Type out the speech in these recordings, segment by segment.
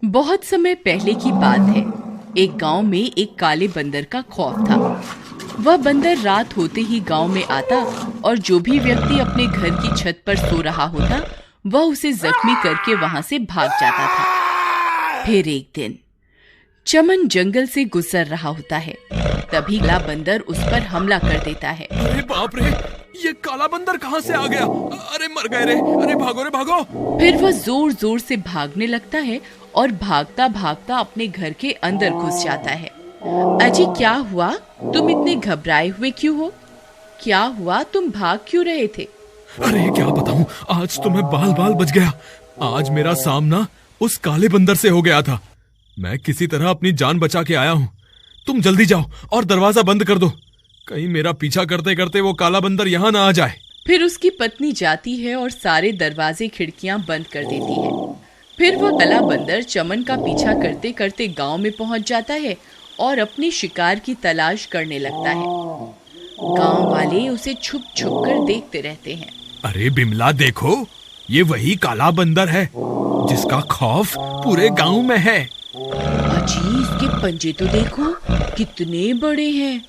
बहुत समय पहले की बात है। एक गांव में एक काले बंदर का खौफ था। वह बंदर रात होते ही गांव में आता और जो भी व्यक्ति अपने घर की छत पर सो रहा होता वह उसे जख्मी करके वहां से भाग जाता था। फिर एक दिन चमन जंगल से गुजर रहा होता है। तभी काला बंदर उस पर हमला कर देता है। अरे बाप रे, ये काला बंदर कहाँ से आ गया? अरे मर गए रे, अरे भागो रे भागो। फिर वह जोर जोर से भागने लगता है और भागता भागता अपने घर के अंदर घुस जाता है। अजी क्या हुआ? तुम इतने घबराए हुए क्यों हो? क्या हुआ? तुम भाग क्यों रहे थे? अरे क्या बताऊं, आज तो मैं बाल बाल बच गया। आज मेरा सामना उस काले बंदर से हो गया था। मैं किसी तरह अपनी जान बचा के आया हूँ। तुम जल्दी जाओ और दरवाजा बंद कर दो, कहीं मेरा पीछा करते करते वो काला बंदर यहाँ ना आ जाए। फिर उसकी पत्नी जाती है और सारे दरवाजे खिड़कियां बंद कर देती है। फिर वह काला बंदर चमन का पीछा करते करते गांव में पहुंच जाता है और अपने शिकार की तलाश करने लगता है। गांव वाले उसे छुप छुप कर देखते रहते हैं। अरे बिमला देखो, ये वही काला बंदर है जिसका खौफ पूरे गांव में है। अजी इसके पंजे तो देखो कितने बड़े हैं।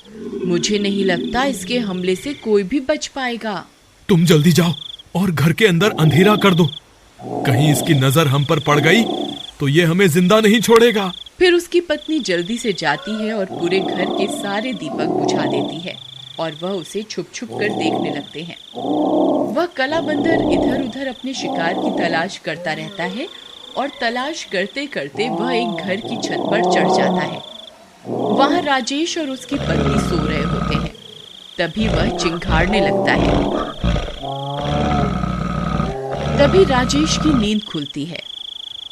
मुझे नहीं लगता इसके हमले से कोई भी बच पाएगा। तुम जल्दी जाओ और घर के अंदर अंधेरा कर दो। कहीं इसकी नजर हम पर पड़ गई तो ये हमें जिंदा नहीं छोड़ेगा। फिर उसकी पत्नी जल्दी से जाती है और पूरे घर के सारे दीपक बुझा देती है और वह उसे छुप छुप कर देखने लगते हैं। वह काला बंदर इधर उधर अपने शिकार की तलाश करता रहता है और तलाश करते करते वह एक घर की छत पर चढ़ जाता है। वहां राजेश और उसकी पत्नी सो रहे होते हैं। तभी वह चिंघाड़ने लगता है। तभी राजेश की नींद खुलती है।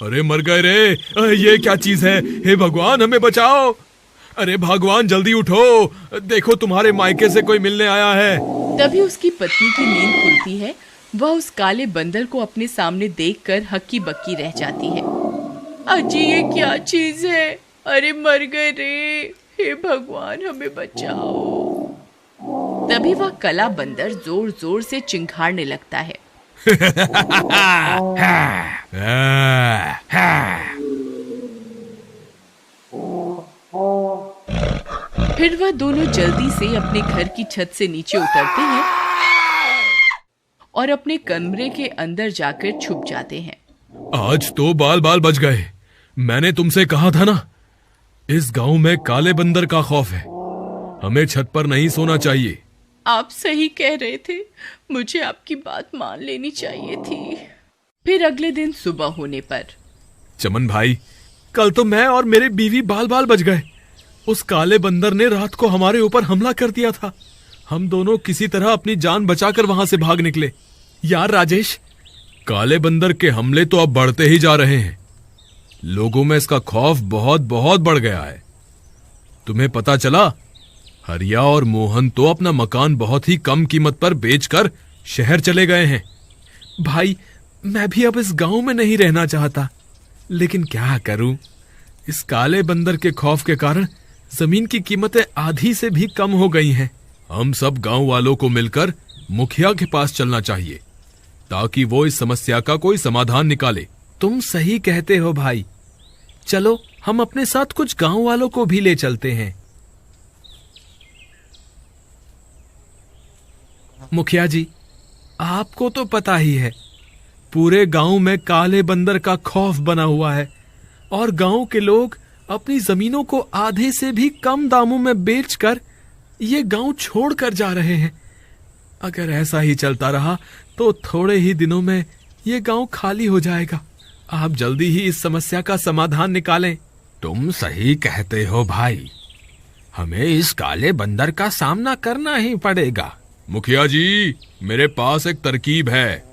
अरे मर गए रे, ये क्या चीज है? हे भगवान हमें बचाओ। अरे भगवान जल्दी उठो, देखो तुम्हारे मायके से कोई मिलने आया है। तभी उसकी पत्नी की नींद खुलती है। वह उस काले बंदर को अपने सामने देखकर हक्की बक्की रह जाती है। अजी ये क्या चीज है? अरे मर गए रे, हे भगवान हमें बचाओ। तभी वह काला बंदर जोर जोर से चिंघाड़ने लगता है। फिर वह दोनों जल्दी से अपने घर की छत से नीचे उतरते हैं और अपने कमरे के अंदर जाकर छुप जाते हैं। आज तो बाल बाल बच गए। मैंने तुमसे कहा था ना, इस गांव में काले बंदर का खौफ है। हमें छत पर नहीं सोना चाहिए। आप सही कह रहे थे, मुझे आपकी बात मान लेनी चाहिए थी। फिर अगले दिन सुबह होने पर चमन भाई, कल तो मैं और मेरे बीवी बाल बाल बच गए। उस काले बंदर ने रात को हमारे ऊपर हमला कर दिया था। हम दोनों किसी तरह अपनी जान बचाकर वहां से भाग निकले। यार राजेश, काले बंदर के हमले तो अब बढ़ते ही जा रहे हैं। लोगों में इसका खौफ बहुत बहुत बढ़ गया है। तुम्हें पता चला, हरिया और मोहन तो अपना मकान बहुत ही कम कीमत पर बेचकर शहर चले गए हैं। भाई मैं भी अब इस गांव में नहीं रहना चाहता, लेकिन क्या करूं, इस काले बंदर के खौफ के कारण जमीन की कीमतें आधी से भी कम हो गई हैं। हम सब गांव वालों को मिलकर मुखिया के पास चलना चाहिए ताकि वो इस समस्या का कोई समाधान निकाले। तुम सही कहते हो भाई, चलो हम अपने साथ कुछ गांव वालों को भी ले चलते हैं। मुखिया जी, आपको तो पता ही है, पूरे गांव में काले बंदर का खौफ बना हुआ है और गांव के लोग अपनी जमीनों को आधे से भी कम दामों में बेचकर ये गांव छोड़कर जा रहे हैं। अगर ऐसा ही चलता रहा तो थोड़े ही दिनों में ये गांव खाली हो जाएगा। आप जल्दी ही इस समस्या का समाधान निकालें। तुम सही कहते हो भाई, हमें इस काले बंदर का सामना करना ही पड़ेगा। मुखिया जी, मेरे पास एक तरकीब है।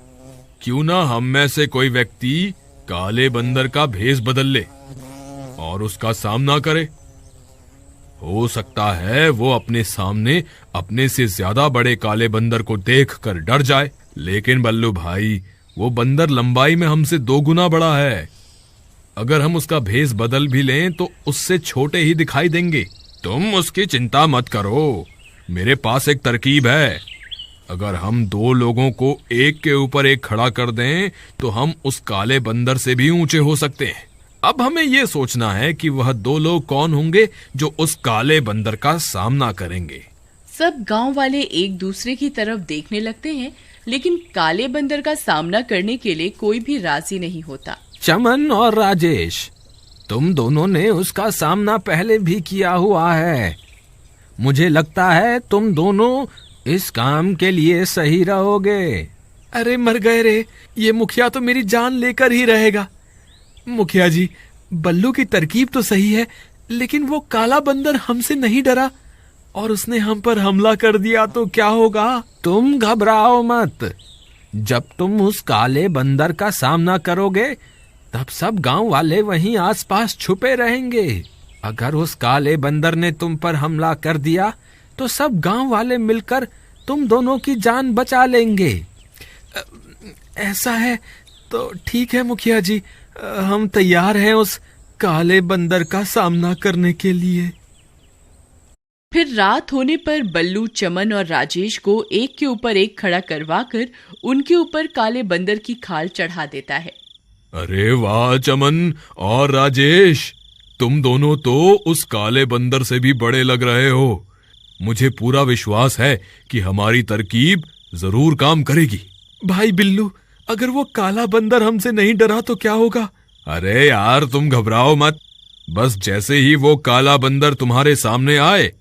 क्यों ना हम में से कोई व्यक्ति काले बंदर का भेष बदल ले और उसका सामना करे। हो सकता है वो अपने सामने अपने से ज्यादा बड़े काले बंदर को देखकर डर जाए। लेकिन बल्लू भाई, वो बंदर लंबाई में हमसे 2 गुना बड़ा है। अगर हम उसका भेष बदल भी लें तो उससे छोटे ही दिखाई देंगे। तुम उसकी चिंता मत करो, मेरे पास एक तरकीब है। अगर हम 2 लोगों को एक के ऊपर एक खड़ा कर दें तो हम उस काले बंदर से भी ऊंचे हो सकते हैं। अब हमें ये सोचना है कि वह दो लोग कौन होंगे जो उस काले बंदर का सामना करेंगे। सब गांव वाले एक दूसरे की तरफ देखने लगते हैं, लेकिन काले बंदर का सामना करने के लिए कोई भी राजी नहीं होता। चमन और राजेश, तुम दोनों ने उसका सामना पहले भी किया हुआ है। मुझे लगता है तुम दोनों इस काम के लिए सही रहोगे। अरे मर गए रे, ये मुखिया तो मेरी जान लेकर ही रहेगा। मुखिया जी, बल्लू की तरकीब तो सही है, लेकिन वो काला बंदर हमसे नहीं डरा और उसने हम पर हमला कर दिया तो क्या होगा? तुम घबराओ मत। जब तुम उस काले बंदर का सामना करोगे तब सब गांव वाले वहीं आसपास छुपे रहेंगे। अगर उस काले बंदर ने तुम पर हमला कर दिया तो सब गांव वाले मिलकर तुम दोनों की जान बचा लेंगे। ऐसा है तो ठीक है मुखिया जी, हम तैयार हैं उस काले बंदर का सामना करने के लिए। फिर रात होने पर बल्लू चमन और राजेश को एक के ऊपर एक खड़ा करवाकर उनके ऊपर काले बंदर की खाल चढ़ा देता है। अरे वाह चमन और राजेश, तुम दोनों तो उस काले बंदर से भी बड़े लग रहे हो। मुझे पूरा विश्वास है कि हमारी तरकीब जरूर काम करेगी। भाई बिल्लू, अगर वो काला बंदर हमसे नहीं डरा तो क्या होगा? अरे यार तुम घबराओ मत, बस जैसे ही वो काला बंदर तुम्हारे सामने आए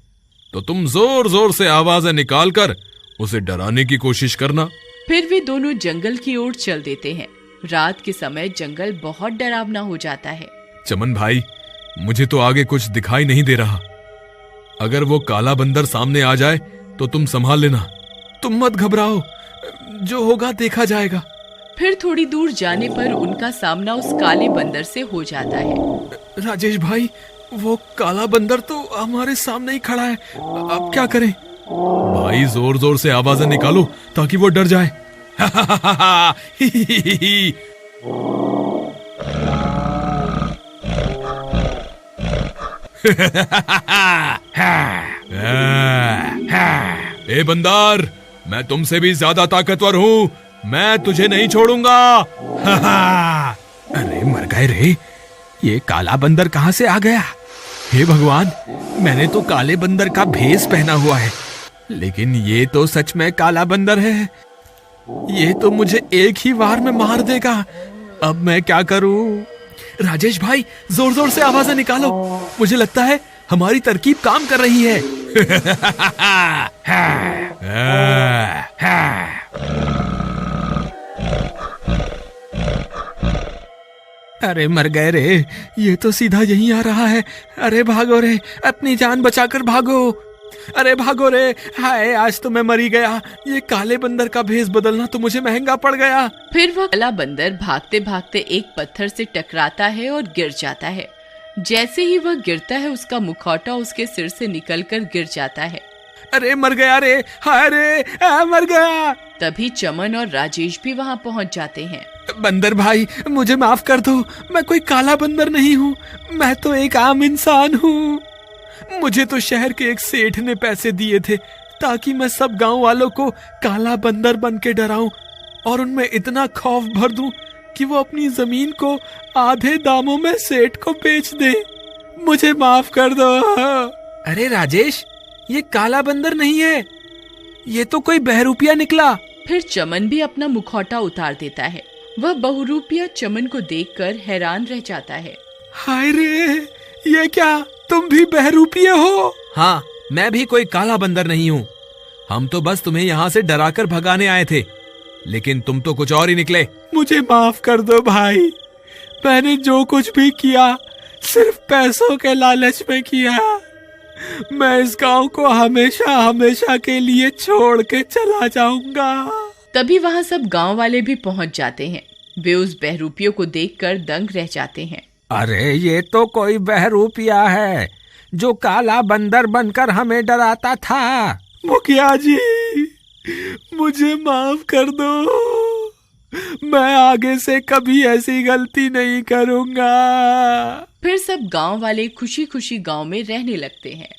तो तुम जोर जोर से आवाजें निकालकर उसे डराने की कोशिश करना। फिर वे दोनों जंगल की ओर चल देते हैं। रात के समय जंगल बहुत डरावना हो जाता है। चमन भाई, मुझे तो आगे कुछ दिखाई नहीं दे रहा। अगर वो काला बंदर सामने आ जाए तो तुम संभाल लेना। तुम मत घबराओ, जो होगा देखा जाएगा। फिर थोड़ी दूर जाने पर उनका सामना उस काले बंदर से हो जाता है। राजेश भाई, वो काला बंदर तो हमारे सामने ही खड़ा है, अब क्या करें? भाई जोर जोर से आवाजें निकालो ताकि वो डर जाए। ए बंदर, मैं तुमसे भी ज्यादा ताकतवर हूँ, मैं तुझे नहीं छोड़ूंगा। अरे मर गए रे, ये काला बंदर कहाँ से आ गया? हे भगवान, मैंने तो काले बंदर का भेष पहना हुआ है, लेकिन ये तो सच में काला बंदर है। ये तो मुझे एक ही वार में मार देगा। अब मैं क्या करूं? राजेश भाई, जोर जोर से आवाजें निकालो, मुझे लगता है हमारी तरकीब काम कर रही है। अरे मर गए रे, ये तो सीधा यहीं आ रहा है। अरे भागो रे, अपनी जान बचाकर भागो। अरे भागो रे, हाय आज तो मैं मरी गया। ये काले बंदर का भेष बदलना तो मुझे महंगा पड़ गया। फिर वह काला बंदर भागते भागते एक पत्थर से टकराता है और गिर जाता है। जैसे ही वह गिरता है, उसका मुखौटा उसके सिर से निकलकर गिर जाता है। अरे मर गया रे, हाय रे, मर गया। तभी चमन और राजेश भी वहाँ पहुँच जाते हैं। बंदर भाई, मुझे माफ कर दो, मैं कोई काला बंदर नहीं हूँ, मैं तो एक आम इंसान हूँ। मुझे तो शहर के एक सेठ ने पैसे दिए थे ताकि मैं सब गांव वालों को काला बंदर बन के डराऊं और उनमें इतना खौफ भर दूं कि वो अपनी जमीन को आधे दामों में सेठ को बेच दे। मुझे माफ कर दो। अरे राजेश, ये काला बंदर नहीं है, ये तो कोई बहरूपिया निकला। फिर चमन भी अपना मुखौटा उतार देता है। वह बहुरूपिया चमन को देखकर हैरान रह जाता है। हाय रे, ये क्या, तुम भी बहरूपिये हो? हाँ, मैं भी कोई काला बंदर नहीं हूँ। हम तो बस तुम्हें यहाँ से डराकर भगाने आए थे, लेकिन तुम तो कुछ और ही निकले। मुझे माफ कर दो भाई, मैंने जो कुछ भी किया सिर्फ पैसों के लालच में किया। मैं इस गांव को हमेशा हमेशा के लिए छोड़ के चला जाऊंगा। तभी वहाँ सब गांव वाले भी पहुँच जाते हैं। वे उस बहरूपियों को देखकर दंग रह जाते हैं। अरे ये तो कोई बहरूपिया है जो काला बंदर बनकर हमें डराता था। मुखिया जी, मुझे माफ कर दो, मैं आगे से कभी ऐसी गलती नहीं करूंगा। फिर सब गांव वाले खुशी खुशी गांव में रहने लगते हैं।